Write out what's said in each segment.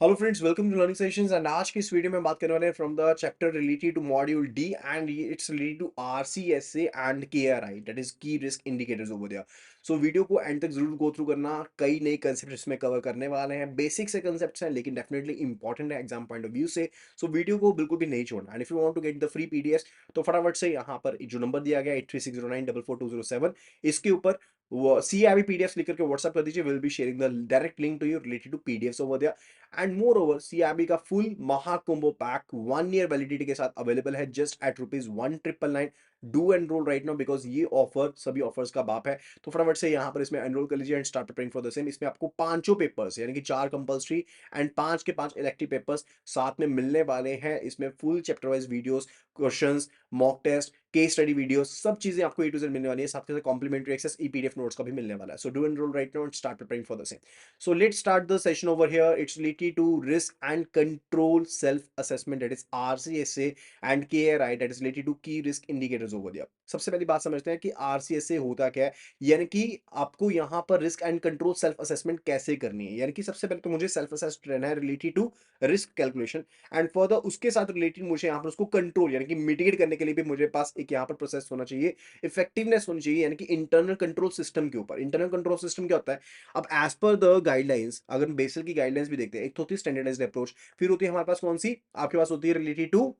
Hello friends, welcome to learning sessions. And आज की इस वीडियो में बात करने वाले हैं from the chapter related to module D and it's related to RCSA and KRI, that is key risk indicators over there. So video को end तक जरूर गो थ्रू करना। कई नए कंसेप्ट इसमें कवर करने वाले हैं। बेसिक से कंसेप्ट्स हैं लेकिन डेफिनेटली इंपॉर्टेंट है एग्जाम पॉइंट ऑफ व्यू से। सो वीडियो को बिल्कुल भी नहीं छोड़ना। And if you want to get the free PDF तो फटाफट से यहाँ पर जो नंबर दिया गया 8360944207 इसके ऊपर वो CIB पीडीएफ लिख करके व्हाट्सअप कर दीजिए। Will be sharing the direct link to you related to PDF over there. And moreover CIB का फुल महाकुंभो पैक 1 ईयर वैलिडिटी के साथ अवेलेबल है just at ₹1999। Do enroll right now because ये ऑफर सभी offers का बाप है। तो फटाफट से यहाँ पर इसमें एनरोल कर लीजिए and start preparing for the same. इसमें आपको पांचों पेपर्स यानी कि 4 कंपल्सरी एंड 5 के 5 इलेक्टिव पेपर्स साथ में मिलने वाले हैं। इसमें full chapter wise videos, questions, mock test, case study video, सब चीजें आपको ए टू जेड मिलने वाली है। साथ के साथ कॉम्प्लीमेंट्री एक्सेस पीडीएफ नोट्स का भी मिलने वाला है। So do enroll right now and start preparing for the same. So let's start the session over here. It's related to risk and control self-assessment, that is RCSA, and KRI, that is related to key risk indicators over there. सबसे पहली बात समझते हैं कि RCSA होता क्या है, यानी कि आपको यहाँ पर risk and control self assessment कैसे करनी है। यानी कि सबसे पहले तो मुझे सेल्फ असेस्ड रहना है related to risk calculation and further उसके साथ रिलेटेड मुझे यहाँ पर उसको कंट्रोल यानी कि मिटिगेट करने के लिए भी मुझे पास एक यहाँ पर प्रोसेस होना चाहिए, इफेक्टिवनेस होनी चाहिए यानी कि इंटरनल कंट्रोल सिस्टम के ऊपर। इंटरनल कंट्रोल सिस्टम क्या होता है? अब एज पर द गाइडलाइंस, अगर हम बेसल की गाइडलाइंस भी देखते हैं, एक तो होती है स्टैंडर्डाइज्ड अप्रोच, फिर होती है हमारे पास कौन सी, आपके पास होती है रिलेटेड टू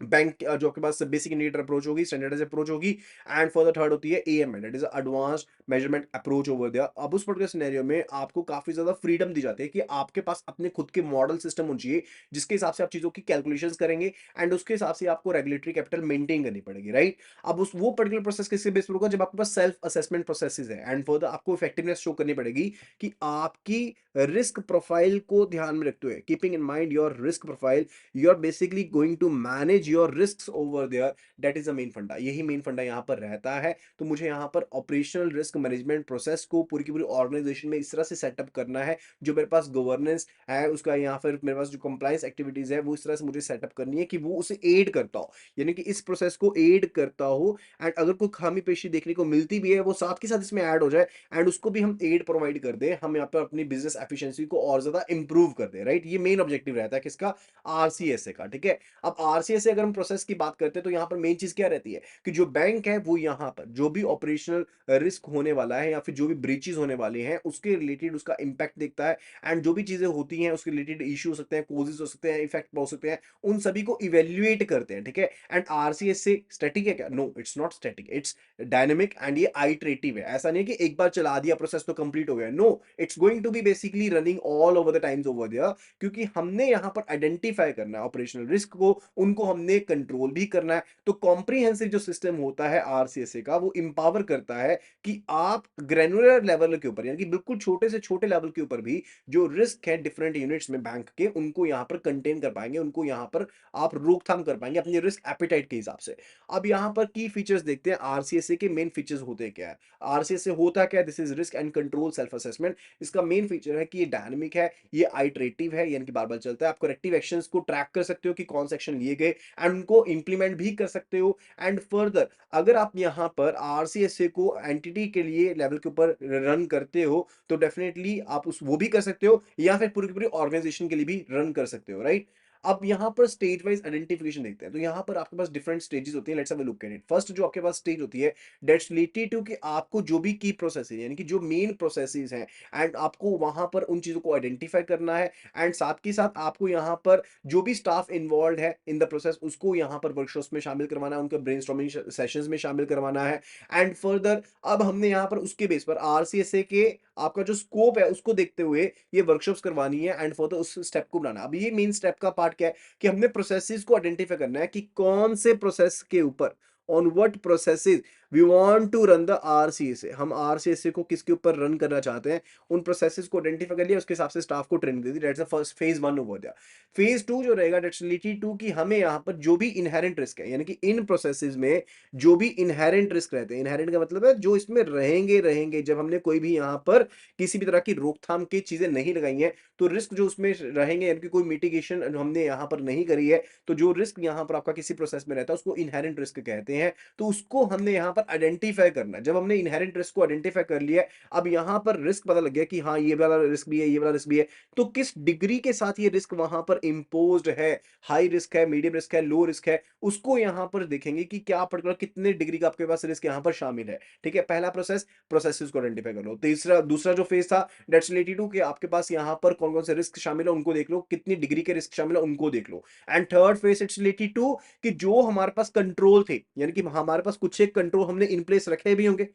बैंक, जो आपके पास बेसिक इंडिकेटर अप्रोच होगी, स्टैंडर्डाइज्ड अप्रोच होगी एंड फॉर द थर्ड होती है AML, that is advanced measurement approach over there. अब उस पर्टिकुलर सिनेरियो में आपको काफी ज्यादा फ्रीडम दी जाती है कि आपके पास अपने खुद के मॉडल सिस्टम होना चाहिए जिसके हिसाब से आप चीजों की कैलकुलेशंस करेंगे एंड उसके हिसाब से आपको रेगुलेटरी कैपिटल मेंटेन करनी पड़ेगी, राइट। अब उस वो पर्टिकुलर प्रोसेस किसके बेस पर होगा, जब आपके पास सेल्फ असेसमेंट प्रोसेसेस है एंड फर्दर आपको इफेक्टिवनेस शो करनी पड़ेगी कि आपकी रिस्क प्रोफाइल को ध्यान में रखते हुए, keeping in mind your risk profile, you are basically going to manage your risk over there. That is the main funda, यही मेन फंडा यहाँ पर रहता है। तो मुझे यहाँ पर ऑपरेशनल रिस्क मैनेजमेंट प्रोसेस को पूरी की पूरी ऑर्गेनाइजेशन में इस तरह से सेटअप करना है, जो मेरे पास गवर्नेंस है उसका, यहाँ पर मेरे पास जो कंप्लायंस एक्टिविटीज है वो इस तरह से मुझे सेटअप करनी है कि वो उसे एड करता हो, यानी कि इस प्रोसेस को एड करता हो। एंड अगर कोई खामी पेशी देखने को मिलती भी है वो साथ के साथ इसमें ऐड हो जाए एंड उसको भी हम एड प्रोवाइड कर दे, हम यहाँ पर अपनी बिजनेस एफिशिएंसी को और ज्यादा इंप्रूव कर दे, राइट। ये मेन ऑब्जेक्टिव रहता है किसका, RCSA का, ठीक है। अब RCSA अगर हम प्रोसेस की बात करते हैं तो यहाँ पर मेन चीज क्या रहती है कि जो बैंक है वो यहाँ पर जो भी ऑपरेशनल रिस्क होने वाला है या फिर जो भी ब्रीचेस होने वाले हैं उसके रिलेटेड उसका इंपैक्ट देखता है एंड जो भी चीजें होती हैं उसके रिलेटेड इश्यू हो सकते हैं, कोजेस हो सकते हैं, इफेक्ट हो सकते हैं, उन सभी को इवेल्युएट करते हैं, ठीक है। एंड RCSA स्टैटिक है क्या? No, it's not static, it's dynamic and ये आइटरेटिव है। ऐसा नहीं है कि एक बार चला दिया प्रोसेस तो कंप्लीट हो गया, no, it's going to be basically running all over the times over there, क्योंकि हमने यहां पर आइडेंटिफाई करना है ऑपरेशनल रिस्क को, उनको हमने कंट्रोल भी करना है। तो कॉम्प्रिहेंसिव जो सिस्टम होता है RCSA का वो इंपावर करता है कि आप ग्रेनुलर लेवल के ऊपर यानी कि बिल्कुल छोटे से छोटे लेवल के ऊपर भी जो रिस्क है डिफरेंट यूनिट्स में बैंक के, उनको यहां पर कंटेन कर पाएंगे, उनको यहां पर आप रोकथाम कर पाएंगे अपने रिस्क एपिटाइट के हिसाब से। अब यहां पर की फीचर्स देखते हैं, RCSA के मेन फीचर्स होते क्या है। RCSA होता क्या है? This is risk and control self assessment. इसका मेन फीचर है कि ये डायनेमिक है, ये आइटरेटिव है यानी कि बार बार चलता है। आप करेक्टिव एक्शंस को ट्रैक कर सकते हो कि कौन से एक्शन लिए गए एंड उनको इंप्लीमेंट भी कर सकते हो। एंड फर्दर अगर आप यहाँ पर RCSA को एंटिटी के लिए लेवल के ऊपर रन करते हो तो डेफिनेटली आप उस वो भी कर सकते हो या फिर पूरी की पूरी ऑर्गेनाइजेशन के लिए भी रन कर सकते हो, राइट। अब यहाँ पर स्टेज वाइज आइडेंटिफिकेशन देखते हैं। तो यहाँ पर आपके पास डिफरेंट स्टेजेस होती है। Let's have a look at it. First जो आपके पास स्टेज होती है दैट्स रिलेटेड टू कि आपको जो भी की प्रोसेस है यानी कि जो मेन प्रोसेसेस हैं एंड आपको वहां पर उन चीजों को आइडेंटिफाई करना है एंड साथ के साथ आपको यहाँ पर जो भी स्टाफ इन्वॉल्व है इन द प्रोसेस उसको यहाँ पर वर्कशॉप्स में शामिल करवाना है, उनके ब्रेनस्टॉर्मिंग सेशंस में शामिल करवाना है एंड फर्दर अब हमने यहाँ पर उसके बेस पर RCSA के आपका जो स्कोप है उसको देखते हुए ये वर्कशॉप्स करवानी है एंड फर्दर उस स्टेप को बनाना। अब ये मेन स्टेप का पार्ट क्या है कि हमने प्रोसेसेस को आइडेंटिफाई करना है कि कौन से प्रोसेस के ऊपर, on what processes we want to run the RCSA, हम RCSA को किसके ऊपर रन करना चाहते हैं। उन प्रोसेसेस को आइडेंटिफाई कर लिया, उसके हिसाब से स्टाफ को training they the. That's the first phase 1 over दिया। फेज 2 जो रहेगा दैट्स रिलेटेड टू कि हमें यहाँ पर जो भी इनहेरेंट रिस्क है यानी कि इन प्रोसेसेस में जो भी इनहेरेंट रिस्क रहते हैं, इनहेरेंट का मतलब है जो इसमें रहेंगे रहेंगे, जब हमने कोई भी यहाँ पर किसी भी तरह की रोकथाम की चीजें नहीं लगाई हैं तो रिस्क जो उसमें रहेंगे यानी कि कोई मिटिगेशन हमने यहाँ पर नहीं करी है, तो जो रिस्क यहाँ पर आपका किसी प्रोसेस में रहता है उसको इनहेरेंट रिस्क कहते हैं। तो उसको हमने यहाँ पर पर आइडेंटिफाई करना है। जब हमने इनहेरेंट रिस्क को आइडेंटिफाई कर लिया है, अब यहाँ पर रिस्क पता लग गया कि हाँ, ये वाला रिस्क भी है, ये वाला रिस्क भी है, तो किस डिग्री के साथ ये रिस्क वहां पर इम्पोज्ड है, हाई रिस्क है, मीडियम रिस्क है, लो रिस्क है, उसको यहाँ पर देखेंगे कि क्या पर्टिकुलर कितने डिग्री का आपके पास रिस्क यहाँ पर शामिल है। ठीक है, पहला प्रोसेसेस को आइडेंटिफाई कर लो। तीसरा दूसरा जो फेज था दैट्स रिलेटेड टू कि आपके पास यहाँ पर कौन कौन से रिस्क शामिल है उनको देख लो, कितनी डिग्री के रिस्क शामिल है उनको देख लो। And third phase it's related to कि जो हमारे पास कंट्रोल थे, यानी कि हमारे पास कुछ एक कंट्रोल हमने इन प्लेस रखे भी होंगे,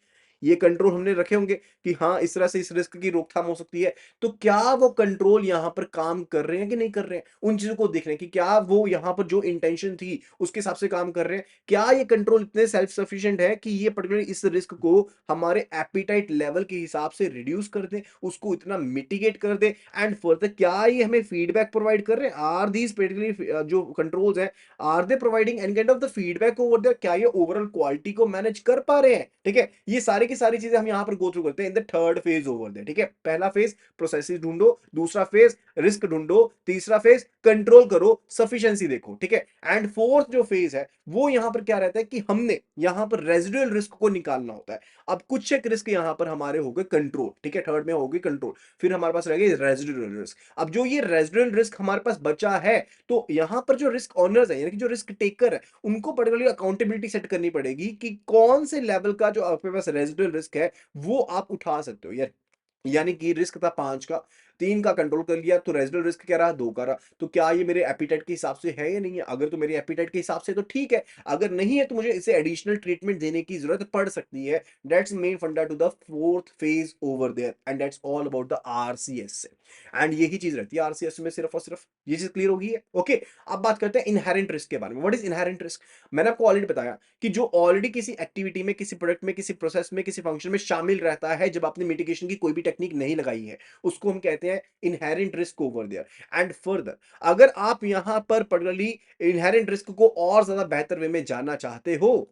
ये कंट्रोल हमने रखे होंगे कि हाँ, इस तरह से इस रिस्क की रोकथाम हो सकती है। तो क्या वो कंट्रोल यहाँ पर काम कर रहे हैं कि नहीं कर रहे हैं, उन चीजों को देख रहे हैं कि क्या वो यहाँ पर जो इंटेंशन थी उसके हिसाब से काम कर रहे हैं, क्या ये कंट्रोल इतने सेल्फ सफिशिएंट है कि ये पर्टिकुलर इस रिस्क को हमारे एपिटाइट लेवल के हिसाब से रिड्यूस कर दे, उसको इतना मिटिगेट कर दे। एंड फर्दर क्या ये हमें फीडबैक प्रोवाइड कर रहे हैं, आर दीज पर्टिकुलर जो कंट्रोल्स हैं, are they providing any kind of the feedback over there, क्या ये ओवरऑल क्वालिटी को मैनेज कर पा रहे हैं। ठीक है, ये सारी की सारी चीजें हम यहाँ पर गो थ्रू करते हैं in the third phase over there. ठीक है, पहला फेज प्रोसेसेस ढूंढो, दूसरा फेज रिस्क ढूंढो, तीसरा फेज कंट्रोल करो, सफिशिएंसी देखो। ठीक है, एंड फोर्थ जो फेज है वो यहाँ पर क्या रहता है कि हमने यहाँ पर रेजिडुअल रिस्क को निकालना होता है। अब कुछ एक रिस्क यहाँ पर हमारे हो गए कंट्रोल। ठीक है, थर्ड में हो गई कंट्रोल, फिर हमारे पास रह गए रेजिडुअल रिस्क। अब जो ये रेजिडुअल रिस्क हमारे पास बचा है, तो यहाँ पर जो रिस्क ऑनर्स है यानी कि जो रिस्क टेकर है, उनको पर्टिकुलरली अकाउंटेबिलिटी सेट करनी पड़ेगी कि कौन से लेवल का जो आपके पास रेजिडुअल रिस्क है वो आप उठा सकते हो। यानी कि रिस्क था 5 का, 3 का कंट्रोल कर लिया, तो रेजिडुअल रिस्क क्या रहा, 2 का रहा। तो क्या ये मेरे एपेटाइट के हिसाब से है या नहीं है? अगर तो मेरे एपेटाइट के हिसाब से तो ठीक है, अगर नहीं है तो मुझे इसे एडिशनल ट्रीटमेंट देने की जरूरत पड़ सकती है। That's main funda to the fourth phase over there, and that's all about the RCS से। एंड यही चीज रहती है आरसीएस में, सिर्फ और सिर्फ ये चीज क्लियर होगी है। ओके, अब बात करते हैं इनहेरेंट रिस्क के बारे में। What is inherent risk? मैंने आपको ऑलरेडी बताया कि जो ऑलरेडी किसी एक्टिविटी में, किसी प्रोडक्ट में, किसी प्रोसेस में, किसी फंक्शन में शामिल रहता है, जब आपने मिटिगेशन की कोई भी टेक्निक नहीं लगाई है, उसको हम कहते हैं inherent risk over there. And further अगर आप यहां पर पर्टिकुलरली इनहेरेंट रिस्क को और ज्यादा बेहतर वे में जानना चाहते हो,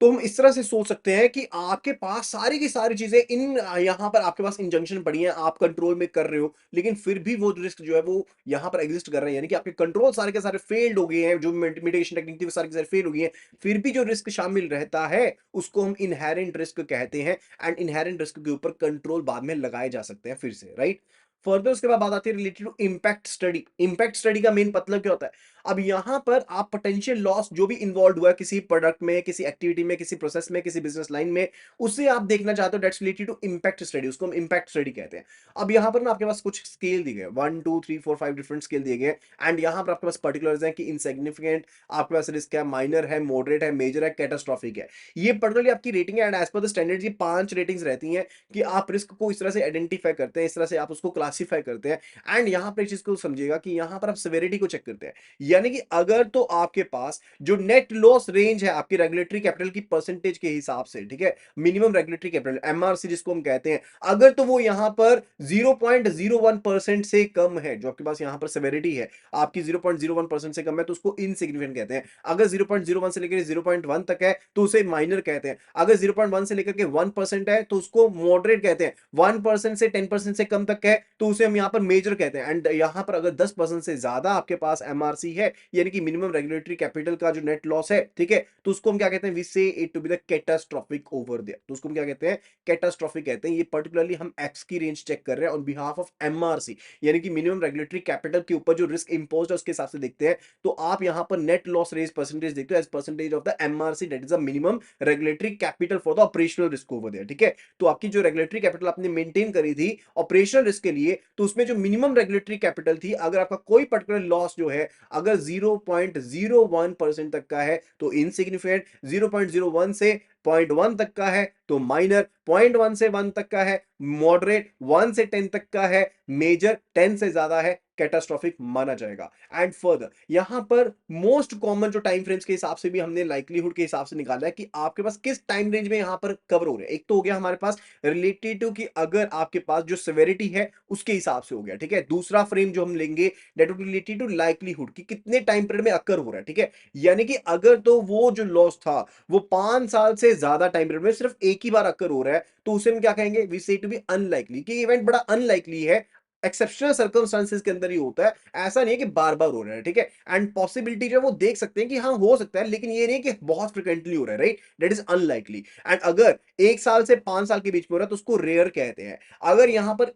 तो हम इस तरह से सोच सकते हैं कि आपके पास सारी की सारी चीजें इन यहां पर आपके पास इंजंक्शन पड़ी हैं, आप कंट्रोल में कर रहे हो, लेकिन फिर भी वो रिस्क जो है वो यहां पर एग्जिस्ट कर रहे हैं, यानी कि आपके कंट्रोल सारे के सारे फेल्ड हो गए हैं, जो मिटिगेशन टेक्निक थी वो सारी की सारी फेल हो गई है, फिर भी जो रिस्क शामिल रहता है उसको हम इनहेरेंट रिस्क कहते हैं। एंड इनहेरेंट रिस्क के ऊपर कंट्रोल बाद में लगाए जा सकते हैं फिर से, राइट। फर्दर उसके बाद बात आती है related to impact study. Impact study का मेन मतलब क्या होता है? अब यहां पर आप पोटेंशियल लॉस जो भी इन्वॉल्व हुआ है किसी प्रोडक्ट में, किसी एक्टिविटी में, किसी प्रोसेस में, किसी बिजनेस लाइन में, उसे आप देखना चाहते हो, that's related to impact study, उसको हम इंपैक्ट स्टडी कहते हैं। अब यहां पर ना आपके पास कुछ स्केल दिए गए, 1 2 3 4 5 डिफरेंट स्केल दिए गए, एंड यहां पर आपके पास पर्टिकुलर्स हैं कि इनसिग्निफिकेंट, आपके पास रिस्क है, माइनर है, मॉडरेट है, मेजर है, कैटास्ट्रॉफिक है। ये पर्टिकुलरली आपकी रेटिंग है, and as per the standard ये 5 रेटिंग्स रहती हैं कि आप रिस्क को इस तरह से आइडेंटिफाई करते हैं, इस तरह से आप उसको क्लासिफाई करते हैं। एंड यहां पर एक चीज को समझिएगा कि यहां पर आप सेवेरिटी को चेक करते हैं, यानी कि अगर तो आपके पास जो नेट लॉस रेंज है आपकी रेगुलेटरी कैपिटल की परसेंटेज के हिसाब से, ठीक है, मिनिमम रेगुलेटरी कैपिटल एमआरसी जिसको हम कहते हैं, अगर तो वो यहां पर 0.01% से कम है, जो आपके पास यहां पर सेवेरिटी है आपकी 0.01% से कम है, तो उसको इनसिग्निफिकेंट कहते हैं। अगर 0.01 से लेकर 0.1 तक है तो उसे माइनर कहते हैं। अगर 0.1 से लेकर के 1% है तो उसको मॉडरेट कहते हैं। 1% से 10% से कम तक है तो उसे हम यहाँ पर मेजर कहते हैं। एंड यहाँ पर अगर 10% से ज्यादा आपके पास एमआरसी है, यानी कि मिनिमम रेगुलेटरी कैपिटल का जो नेट लॉस है, ठीक है, तो उसको हम क्या कहते हैं, we say it to be the catastrophic over there. तो उसको हम क्या कहते हैं, कैटास्ट्रोफिक कहते हैं। ये पर्टिकुलरली हम एक्स की रेंज चेक कर रहे हैं ऑन बिहाफ ऑफ एमआरसी, यानी कि मिनिमम रेगुलेटरी कैपिटल के ऊपर जो रिस्क इंपोज्ड है उसके हिसाब से देखते हैं। तो आप यहाँ पर नेट लॉस रेज परसेंटेज देखते हो as percentage of the MRC, that is the minimum regulatory capital for the operational risk over there. ठीक है, तो आपकी जो रेगुलेटरी कैपिटल आपने मेंटेन करी थी ऑपरेशनल रिस्क के लिए, तो उसमें जो मिनिमम रेगुलेटरी कैपिटल थी, अगर आपका कोई पर्टिकुलर लॉस जो है अगर 0.01% तक का है तो इनसिग्निफिकेंट, 0.01 से 0.1 तक का है तो माइनर, 0.1 से 1 तक का है मॉडरेट, 1 से 10 तक का है मेजर, 10 से ज्यादा है कैटास्ट्रॉफिक माना जाएगा। एंड फर्दर यहां पर मोस्ट कॉमन जो टाइम फ्रेम्स के हिसाब से भी हमने लाइक्लीहुड के हिसाब से निकाला है कि आपके पास किस टाइम रेंज में यहां पर कवर हो रहे हैं। एक तो हो गया हमारे पास रिलेटेड टू कि अगर आपके पास जो सेवेरिटी है उसके हिसाब से हो गया, ठीक है। दूसरा फ्रेम जो हम लेंगे that would be related to likelihood कि कितने टाइम पीरियड में अकर हो रहा है, ठीक है। यानी कि अगर तो वो जो लॉस था वो 5 साल से ज्यादा टाइम पीरियड में सिर्फ एक ही बार अकर हो रहा है, तो उसे हम क्या कहेंगे, वी से टू बी अनलाइकली, कि इवेंट बड़ा अनलाइकली है एक्सेप्शनल सर्कमस्टांसेस के अंदर ही होता है, ऐसा नहीं है कि बार-बार हो रहा है, ठीक है? एंड पॉसिबिलिटी जो है वो देख सकते हैं कि हाँ, हो सकता है, लेकिन ये नहीं है कि बहुत फ्रीक्वेंटली हो रहा है, right? That is unlikely. And अगर 1 साल से 5 साल के बीच में हो रहा है, तो उसको रेयर कहते हैं। अगर यहाँ पर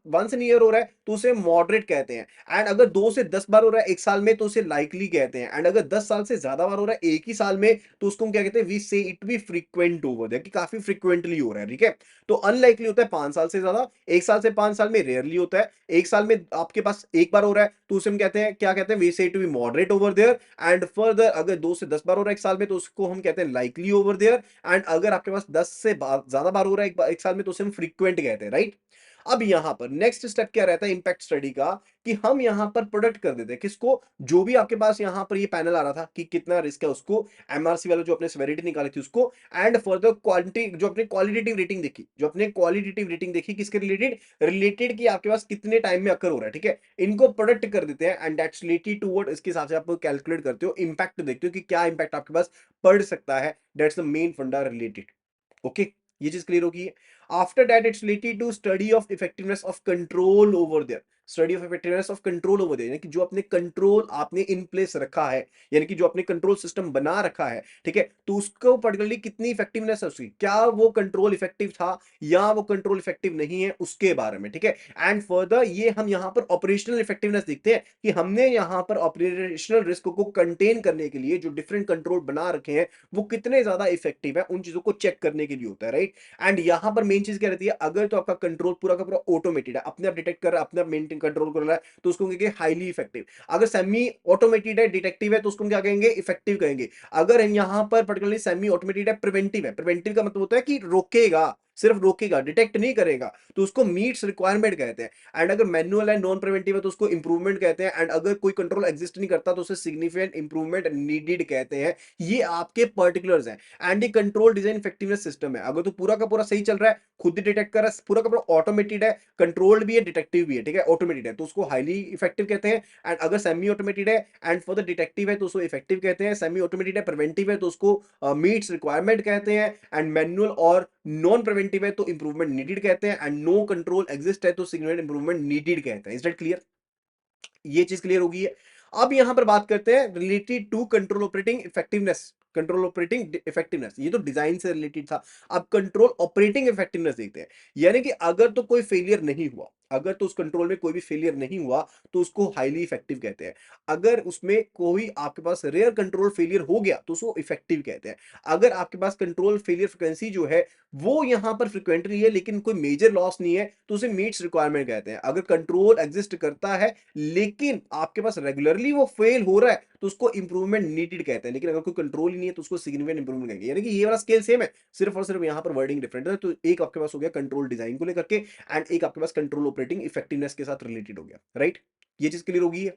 वन्स इन ईयर हो रहा है, तो उसे मॉडरेट कहते हैं। एंड अगर 2 से 10 बार हो रहा है 1 साल में, तो उसे लाइकली कहते हैं। एंड अगर 10 साल से ज़्यादा बार हो रहा है एक ही साल में, तो उसको हम क्या कहते हैं? We say it be frequent over there, कि काफ़ी फ्रीक्वेंटली हो रहा है, ठीक है? तो अनलाइकली होता है 5 साल से ज़्यादा, 1 साल से 5 साल में रेयरली होता है। 1 साल में आपके पास 1 बार हो रहा है, तो उसे हम कहते हैं, क्या कहते हैं? We say it be moderate over there. And further अगर 2 से 10 बार हो रहा है 1 साल में, तो उसको हम कहते हैं लाइकली ओवर देयर। एंड अगर आपके पास 10 से ज़्यादा बार हो रहा है 1 साल में, तो उसे हम फ्रीक्वेंट कहते हैं, राइट? अब यहाँ पर नेक्स्ट स्टेप क्या रहता है इम्पैक्ट स्टडी का, कि हम यहाँ पर प्रोडक्ट कर देते हैं किसको, जो भी आपके पास यहाँ पर ये पैनल आ रहा था कि कितना रिस्क है उसको, एमआरसी वाला जो अपने सेवेरिटी निकाली थी उसको, एंड फर्दर क्वांटिटी जो अपने क्वालिटेटिव रेटिंग देखी, जो अपने क्वालिटेटिव रेटिंग देखी किसके रिलेटेड, रिलेटेड कि आपके पास कितने टाइम में अकर हो रहा है, ठीक है? इनको प्रोडक्ट कर देते हैं and that's related to what, इसके हिसाब से आप कैलकुलेट करते हो, इंपैक्ट देखते हो कि क्या इंपैक्ट आपके पास पड़ सकता है। That's the main funda related. Okay, ये चीज क्लियर होगी। After that it's related to study of effectiveness of control over there, study of effectiveness of control over there, यानी कि जो अपने कंट्रोल आपने इन प्लेस रखा है, यानी कि जो अपने कंट्रोल सिस्टम बना रखा है, ठीक है? तो उसको पर्टिकुलरली कितनी इफेक्टिवनेस है उसकी, क्या वो कंट्रोल इफेक्टिव था या वो कंट्रोल इफेक्टिव नहीं है, उसके बारे में, ठीक है? एंड फर्दर ये हम यहाँ पर ऑपरेशनल इफेक्टिवनेस देखते हैं कि हमने यहाँ पर ऑपरेशनल रिस्क को कंटेन करने के लिए जो डिफरेंट कंट्रोल बना रखे हैं, वो कितने ज्यादा इफेक्टिव है, उन चीजों को चेक करने के लिए होता है, राइट? एंड यहां पर मेन चीज क्या रहती है, अगर तो आपका कंट्रोल पूरा का पूरा ऑटोमेटेड है, अपने आप डिटेक्ट कर रहा है, अपने आप मेंटेन कंट्रोल कर रहा है, तो उसको कहेंगे हाईली इफेक्टिव। अगर सेमी ऑटोमेटेड है, डिटेक्टिव है, तो उसको हम क्या कहेंगे, इफेक्टिव कहेंगे। अगर यहां पर पर्टिकुलरली सेमी ऑटोमेटेड है, प्रिवेंटिव है, प्रिवेंटिव का मतलब होता है कि रोकेगा, सिर्फ रोकेगा, डिटेक्ट नहीं करेगा, तो उसको मीट्स रिक्वायरमेंट कहते हैं। एंड अगर मैनुअल है, नॉन प्रिवेंटिव है, तो उसको इंप्रूवमेंट कहते हैं। एंड अगर कोई कंट्रोल एग्जिस्ट नहीं करता, तो उसे सिग्निफिकेंट इंप्रूवमेंट नीडेड कहते हैं। ये आपके पर्टिकुलर्स हैं। एंड ये कंट्रोल डिजाइन इफेक्टिवनेस सिस्टम है, अगर तो पूरा का पूरा सही चल रहा है, खुद ही डिटेक्ट कर रहा है, पूरा का पूरा ऑटोमेटेड है, कंट्रोल्ड भी है, डिटेक्टिव भी है, ठीक है? ऑटोमेटेड है तो उसको हाईली इफेक्टिव कहते हैं। एंड अगर सेमी ऑटोमेटेड है एंड फॉर द डिटेक्टिव है, तो उसको इफेक्टिव कहते हैं। सेमी ऑटोमेटेड है, प्रिवेंटिव है, तो उसको मीट्स रिक्वायरमेंट कहते हैं। एंड मैनुअल और नॉन प्रिवेंटिव है, तो इंप्रूवमेंट नीडेड कहते हैं। एंड नो कंट्रोल एग्जिस्ट है, तो सिग्निफिकेंट इंप्रूवमेंट नीडेड कहते हैं। Is that clear? ये चीज क्लियर होगी है। अब यहां पर बात करते हैं related to control operating effectiveness, control operating effectiveness, ये तो डिजाइन से रिलेटेड था। अब कंट्रोल ऑपरेटिंग इफेक्टिवनेस देखते हैं। यानी कि अगर तो कोई फेलियर नहीं हुआ, अगर तो उस कंट्रोल में कोई भी फेलियर नहीं हुआ, तो उसको हाईली इफेक्टिव कहते हैं। अगर उसमें कोई आपके पास रेयर कंट्रोल फेलियर हो गया, तो उसको इफेक्टिव कहते हैं। अगर आपके पास कंट्रोल फेलियर फ्रिक्वेंसी जो है वो यहां पर फ्रिक्वेंटली है, लेकिन कोई मेजर लॉस नहीं है, तो उसे मीट्स रिक्वायरमेंट कहते हैं। अगर कंट्रोल एग्जिस्ट करता है, लेकिन आपके पास रेगुलरली वो फेल हो रहा है, तो उसको इंप्रूवमेंट नीडेड कहते हैं। लेकिन अगर कोई कंट्रोल ही नहीं है, तो उसको सिग्निफिकेंट इंप्रूवमेंट कहेंगे। यानी कि ये वाला स्केल सेम है, सिर्फ और सिर्फ यहाँ पर वर्डिंग डिफरेंट है। तो एक आपके पास हो गया कंट्रोल डिजाइन को लेकर के, एंड एक आपके पास कंट्रोल ऑपरेटिंग इफेक्टिवनेस के साथ रिलेटेड हो गया, राइट? ये चीज क्लियर होगी है,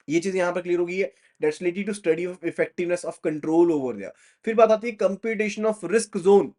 ये चीज यहां पर क्लियर होगी है। That's related to study of effectiveness of control over there. फिर बात आती है computation of risk zone,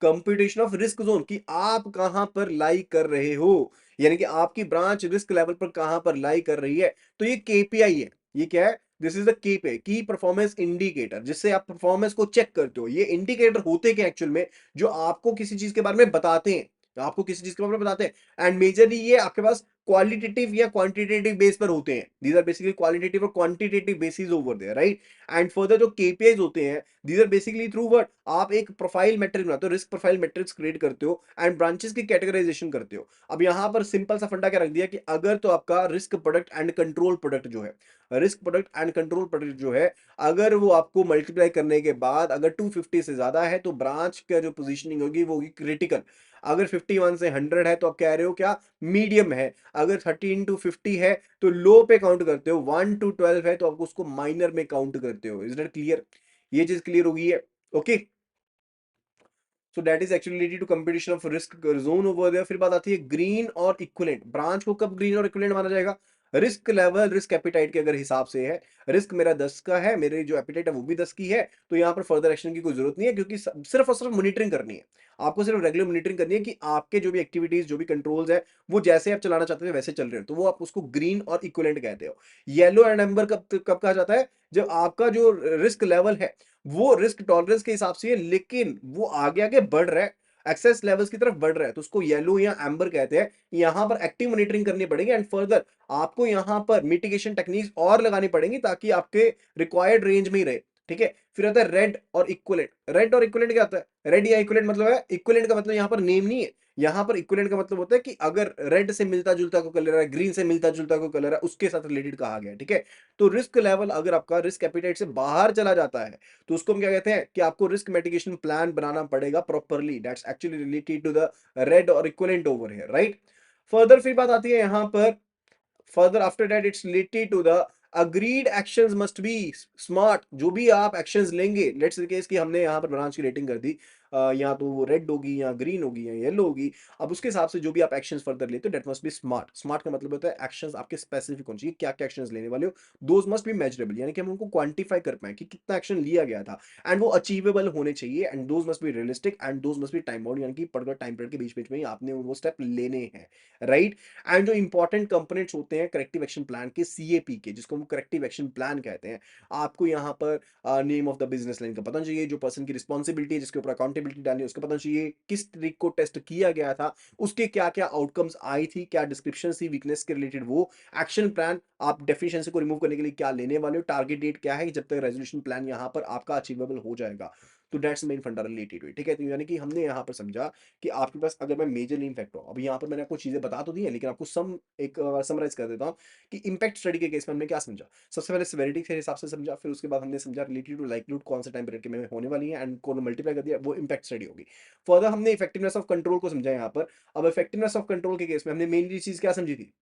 computation of risk zone, कि आप कहां पर लाई कर रहे हो, यानी कि आपकी ब्रांच रिस्क लेवल पर कहां पर लाई कर रही है। तो ये केपीआई है, ये क्या है, दिस इज द केपीआई, की परफॉर्मेंस इंडिकेटर, जिससे आप परफॉर्मेंस को चेक करते हो। ये इंडिकेटर होते क्या एक्चुअल में, जो आपको किसी चीज के बारे में बताते हैं, आपको किसी चीज के बारे में बताते हैं। एंड मेजरली ये आपके पास क्वालिटेटिव या क्वांटिटेटिव बेस पर होते हैं। दीज आर बेसिकली क्वालिटेटिव और quantitative basis over there, right? And further जो केपीआईज होते हैं, these are basically through what, आप एक प्रोफाइल मैट्रिक्स बनाते हो, रिस्क प्रोफाइल मैट्रिक्स क्रिएट करते हो एंड ब्रांचेस की कैटेगराइजेशन करते हो। अब यहां पर सिंपल सा फंडा क्या रख दिया कि अगर तो आपका risk product and control product जो है, risk product and control product जो है, अगर वो आपको मल्टीप्लाई करने के बाद अगर 250 से ज्यादा है, तो ब्रांच का जो पोजीशनिंग होगी वो होगी क्रिटिकल। अगर 51 से 100 है, तो आप कह रहे हो क्या, मीडियम है। अगर 13 टू 50 है, तो लो पे काउंट करते हो। 1 टू 12 है, तो आप उसको माइनर में काउंट करते हो। Is that clear? ये चीज क्लियर होगी है। Okay, so that is actually related to competition of risk zone over there. फिर बात आती है ग्रीन और इक्विवेलेंट। ब्रांच को कब ग्रीन और इक्विवेलेंट माना जाएगा, रिस्क लेवल रिस्क एपिटाइट के अगर हिसाब से है। रिस्क मेरा 10 का है, मेरी जो एपिटाइट है वो भी 10 की है, तो यहाँ पर फर्दर एक्शन की कोई जरूरत नहीं है, क्योंकि सिर्फ और सिर्फ मॉनिटरिंग करनी है। आपको सिर्फ रेगुलर मॉनिटरिंग करनी है कि आपके जो भी एक्टिविटीज, जो भी कंट्रोल्स है, वो जैसे आप चलाना चाहते थे वैसे चल रहे हैं, तो वो आप उसको ग्रीन और इक्विवेलेंट कहते हो। येलो एंड एम्बर कब कब कहा जाता है, जब आपका जो रिस्क लेवल है वो रिस्क टॉलरेंस के हिसाब से है, लेकिन वो आगे आगे बढ़ रहा है। एक्सेस लेवल्स की तरफ बढ़ रहा है तो उसको येलो या एम्बर कहते हैं। यहाँ पर एक्टिव मॉनिटरिंग करनी पड़ेगी एंड फर्दर आपको यहाँ पर मिटिगेशन टेक्निक्स और लगानी पड़ेंगी ताकि आपके रिक्वायर्ड रेंज में ही रहे। ठीक है, फिर आता है रेड और इक्विवेलेंट। रेड और इक्विवेलेंट क्या होता है? रेड या इक्विवेलेंट मतलब है, इक्विवेलेंट का मतलब यहाँ पर नेम नहीं है, यहाँ पर इक्विवेलेंट का मतलब होता है कि अगर रेड से मिलता जुलता कोई कलर है, ग्रीन से मिलता जुलता कोई कलर है, उसके साथ रिलेटेड कहा गया है। ठीक है, तो रिस्क लेवल अगर आपका रिस्क एपिटाइट से बाहर चला जाता है तो उसको हम क्या कहते हैं कि आपको रिस्क मिटिगेशन प्लान बनाना पड़ेगा properly. That's actually related to the red और equivalent over here, right. Further फिर बात आती है यहाँ पर, further after that it's related to the agreed actions must be smart। जो भी आप actions लेंगे, लेट्स केस कि हमने यहाँ पर ब्रांच की रेटिंग कर दी, या तो वो रेड होगी या ग्रीन होगी या येलो होगी। अब उसके हिसाब से जो भी आप एक्शंस फर्दर लेते हो that must be smart. Smart का मतलब होता है एक्शंस आपके स्पेसिफिक होने चाहिए, क्या क्या एक्शंस लेने वाले हो, दोज मस्ट बी मेजरेबल, यानी कि हम उनको क्वांटिफाई कर पाए कि कितना एक्शन लिया गया था, एंड वो अचीवेबल होने चाहिए, and those must be realistic and those must B time bound, यानी कि पर्टिकुलर टाइम पीरियड के बीच बीच में ही आपने वो स्टेप लेने हैं, राइट। एंड जो इंपॉर्टेंट कंपोनेंट्स होते हैं करेक्टिव एक्शन प्लान के, सीएपी के, जिसको हम करेक्टिव एक्शन प्लान कहते हैं, आपको यहाँ पर name of the business line का पता चाहिए, जो पर्सन की रिस्पॉन्सिबिलिटी है जिसके ऊपर अकाउंटेबिलिटी डालनी है उसका पता चाहिए, किस ट्रिक को टेस्ट किया गया था, उसके क्या क्या आउटकम्स आई थी, क्या डिस्क्रिप्शन थी वीकनेस के रिलेटेड, वो एक्शन प्लान आप डेफिशिएंसी को रिमूव करने के लिए क्या लेने वाले हो, टारगेट डेट क्या है जब तक रेजोल्यूशन प्लान यहाँ पर आपका अचीवेबल हो जाएगा। तो दैट्स मेन फंडा रिलेटेड हुई। ठीक है, तो यानी कि हमने यहाँ पर समझा कि आपके पास अगर मैं मेजरली इम्पैक्ट हूँ, अभी यहाँ पर मैंने आपको चीजें बता तो दी है लेकिन आपको सम एक समराइज कर देता हूँ कि इम्पैक्ट स्टडी के केस में हमने क्या समझा। सबसे पहले सेवेरिटी के हिसाब से समझा, फिर उसके बाद हमने समझा रिलेटेड टू लाइक्लीहुड कौन से टाइम पीरियड के में होने वाली है एंड कौन मल्टीप्लाई कर दिया, वो इम्पैक्ट स्टडी होगी। फर्दर हमने इफेक्टिवनेस ऑफ कंट्रोल को समझा यहाँ पर। अब इफेक्टिवनेस ऑफ कंट्रोल के केस में हमने मेनली चीज क्या समझी थी,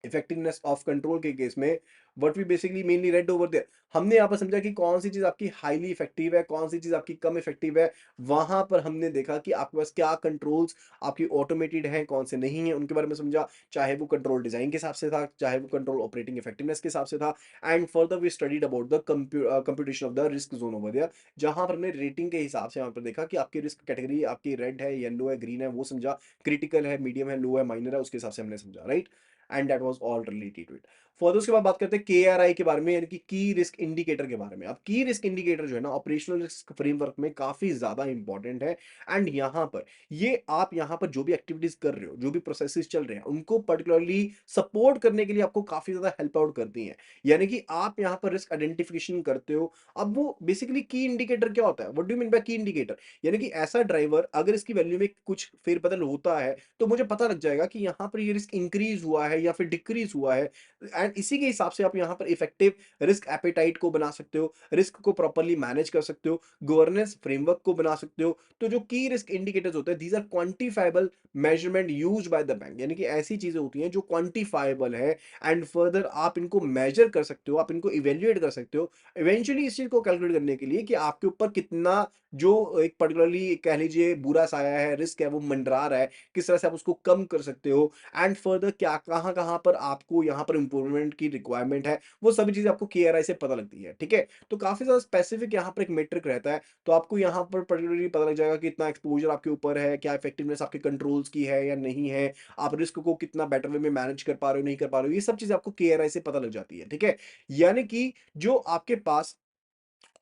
इफेक्टिवनेस ऑफ कंट्रोल के केस में what we basically mainly read over there, हमने यहाँ पर समझा कि कौन सी चीज आपकी हाईली इफेक्टिव है, कौन सी चीज आपकी कम इफेक्टिव है। वहां पर हमने देखा कि आपके पास क्या कंट्रोल्स आपकी ऑटोमेटेड हैं, कौन से नहीं है, उनके बारे में समझा, चाहे वो कंट्रोल डिजाइन के हिसाब से था, चाहे वो कंट्रोल ऑपरेटिंग इफेक्टिवनेस के हिसाब से था। And further we studied about the computation of the risk zone over there, जहां पर हमने रेटिंग के हिसाब से यहाँ पर देखा कि आपकी रिस्क कैटेगरी आपकी रेड है, येलो है, ग्रीन है, वो समझा, क्रिटिकल है, मीडियम है, लो है, माइनर है, उसके हिसाब से हमने समझा, right. And that was all related to it. Further उसके बाद बात करते हैं केआरआई के बारे में, यानी कि की रिस्क इंडिकेटर के बारे में। अब की रिस्क इंडिकेटर जो है ना ऑपरेशनल रिस्क फ्रेमवर्क में काफी ज्यादा इंपॉर्टेंट है। एंड यहाँ पर ये आप यहाँ पर जो भी एक्टिविटीज कर रहे हो, जो भी प्रोसेसेस चल रहे हैं, उनको पर्टिकुलरली सपोर्ट करने के लिए आपको काफी ज्यादा हेल्प आउट करती हैं। यानी कि आप यहाँ पर रिस्क आइडेंटिफिकेशन करते हो। अब वो बेसिकली की इंडिकेटर क्या होता है, what do you mean by की इंडिकेटर, यानी कि ऐसा ड्राइवर अगर इसकी वैल्यू में कुछ फेरबदल होता है तो मुझे पता लग जाएगा कि यहाँ पर ये रिस्क इंक्रीज हुआ है या फिर डिक्रीज हुआ है। एंड इसी के हिसाब से आप यहाँ पर इफेक्टिव रिस्क एपेटाइट को बना सकते हो, रिस्क को प्रॉपर्ली मैनेज कर सकते हो, गवर्नेंस फ्रेमवर्क को बना सकते हो। तो जो की रिस्क इंडिकेटर्स होते हैं these are quantifiable measurement used by the bank, यानी कि ऐसी चीजें होती हैं जो क्वांटिफाइबल है एंड फर्दर आप इनको मेजर कर सकते हो, आप इनको इवेल्युएट कर सकते हो इवेंचुअली इस चीज को कैलकुलेट करने के लिए कि आपके ऊपर कितना जो एक पर्टिकुलरली कह लीजिए बुरा साया है, रिस्क है, वो मंडरा रहा है, किस तरह से आप उसको कम कर सकते हो। एंड फर्दर क्या कहाँ कहाँ पर आपको यहाँ पर इंप्रूवमेंट की रिक्वायरमेंट है, वो सभी चीजें आपको केआरआई से पता लगती है। ठीक है, तो काफी ज्यादा स्पेसिफिक यहाँ पर एक मेट्रिक रहता है, तो आपको यहाँ पर पर्टिकुलरली पता लग जाएगा कि इतना एक्सपोजर आपके ऊपर है, क्या इफेक्टिवनेस आपके कंट्रोल्स की है या नहीं है, आप रिस्क को कितना बेटर वे में मैनेज कर पा रहे हो नहीं कर पा रहे हो, ये सब चीजें आपको केआरआई से पता लग जाती है। ठीक है, यानी कि जो आपके पास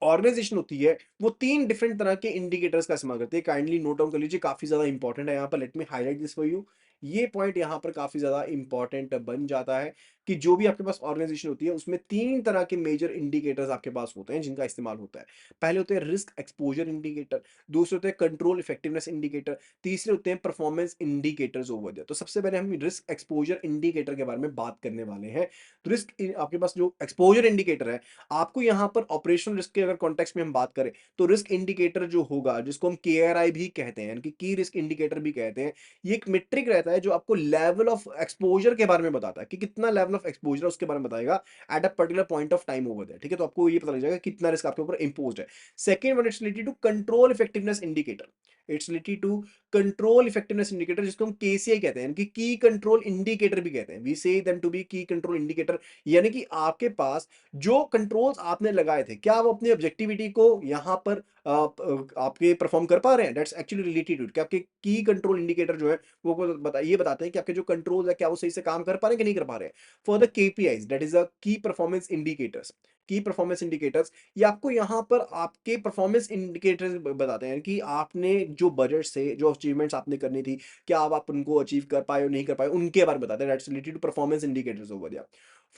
ऑर्गेनाइजेशन होती है वो तीन डिफरेंट तरह के इंडिकेटर्स का इस्तेमाल करती है। काइंडली नोट डाउन कर लीजिए, काफी ज्यादा इंपॉर्टेंट है यहाँ पर, let me highlight this for you. ये पॉइंट यहाँ पर काफी ज्यादा इंपॉर्टेंट बन जाता है कि जो भी आपके पास ऑर्गेनाइजेशन होती है उसमें तीन तरह के मेजर इंडिकेटर्स आपके पास होते हैं जिनका इस्तेमाल होता है। पहले होते हैं रिस्क एक्सपोजर इंडिकेटर, दूसरे होते हैं कंट्रोल इफेक्टिवनेस इंडिकेटर, तीसरे होते हैं परफॉर्मेंस इंडिकेटर्स ओवर देयर। तो सबसे पहले हम रिस्क एक्सपोजर इंडिकेटर के बारे में बात करने वाले हैं। तो रिस्क आपके पास जो एक्सपोजर इंडिकेटर है, आपको यहाँ पर ऑपरेशनल रिस्क के अगर कॉन्टेक्स्ट में हम बात करें तो रिस्क इंडिकेटर जो होगा, जिसको हम केआरआई भी कहते हैं, यानी कि की रिस्क इंडिकेटर भी कहते हैं, ये एक मेट्रिक रहता है जो आपको लेवल ऑफ एक्सपोजर के बारे में बताता है कि कितना लेवल ऑफ एक्सपोजर है उसके बारे में बताएगा at a particular point of time over there. ठीक है, तो आपको ये पता लग जाएगा कितना रिस्क आपके ऊपर इंपोज्ड है। Second one it's related to control effectiveness indicator, it's related to control effectiveness indicator, जिसको हम केसीआई कहते हैं, यानी कि की कंट्रोल इंडिकेटर भी कहते हैं, वी से देम टू बी की कंट्रोल इंडिकेटर। यानी कि आपके पास जो कंट्रोल्स आपने लगाए थे, क्या वो अपनी ऑब्जेक्टिविटी को यहाँ पर आपके परफॉर्म कर पा रहे हैं, दैट्स एक्चुअली रिलेटेड टू क्या आपके की कंट्रोल इंडिकेटर जो है वो ये बताते हैं कि आपके जो कंट्रोल्स है क्या वो सही से काम कर पा रहे हैं कि नहीं कर पा रहे हैं। For the KPIs that is a की परफॉर्मेंस इंडिकेटर्स, की परफॉर्मेंस इंडिकेटर्स, ये आपको यहाँ पर आपके परफॉर्मेंस इंडिकेटर्स बताते हैं कि आपने जो बजट से जो अचीवमेंट्स आपने करनी थी, क्या आप उनको अचीव कर पाए और नहीं कर पाए, उनके बारे में बताते हैं। That's related to performance indicators over there.